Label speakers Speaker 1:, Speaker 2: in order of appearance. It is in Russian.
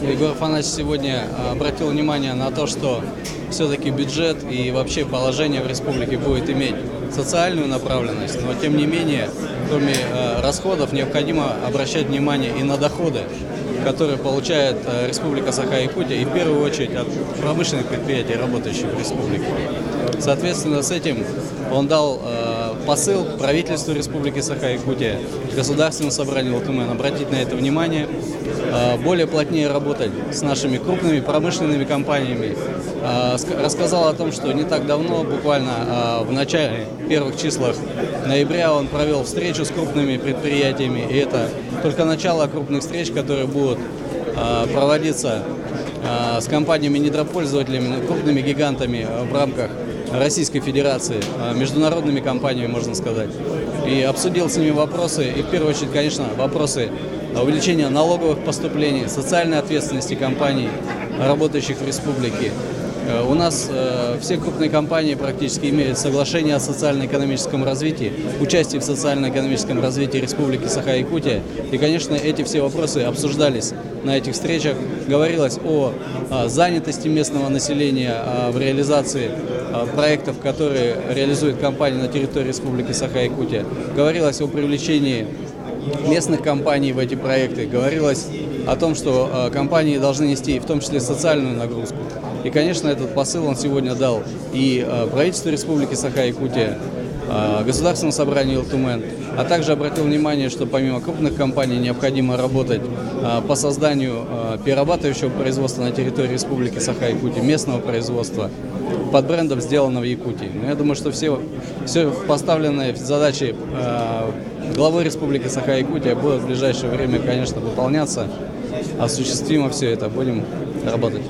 Speaker 1: Егор Афанасьевич сегодня обратил внимание на то, что все-таки бюджет и вообще положение в республике будет иметь социальную направленность, но тем не менее, кроме расходов, необходимо обращать внимание и на доходы, которые получает Республика Саха-Якутия, и в первую очередь от промышленных предприятий, работающих в республике. Соответственно, с этим он дал посыл правительству Республики Саха-Якутия, Государственному собранию ЛТМН обратить на это внимание, более плотнее работать с нашими крупными промышленными компаниями. Рассказал о том, что не так давно, буквально в начале первых числах ноября, он провел встречу с крупными предприятиями, и это только начало крупных встреч, которые будут проводиться с компаниями-недропользователями, крупными гигантами в рамках Российской Федерации, международными компаниями, можно сказать. И обсудил с ними вопросы, и в первую очередь, конечно, вопросы увеличения налоговых поступлений, социальной ответственности компаний, работающих в республике. У нас все крупные компании практически имеют соглашение о социально-экономическом развитии, участии в социально-экономическом развитии Республики Саха-Якутия. И, конечно, эти все вопросы обсуждались на этих встречах. Говорилось о занятости местного населения в реализации проектов, которые реализует компания на территории Республики Саха-Якутия. Говорилось о привлечении местных компаний в эти проекты. Говорилось о том, что компании должны нести в том числе социальную нагрузку. И, конечно, этот посыл он сегодня дал и правительству Республики Саха-Якутия, Государственному собранию ЛТМН, а также обратил внимание, что помимо крупных компаний необходимо работать по созданию перерабатывающего производства на территории Республики Саха-Якутия, местного производства, под брендом «Сделано в Якутии». Но я думаю, что все поставленные задачи главы Республики Саха-Якутия будут в ближайшее время, конечно, выполняться. Осуществимо все это. Будем работать.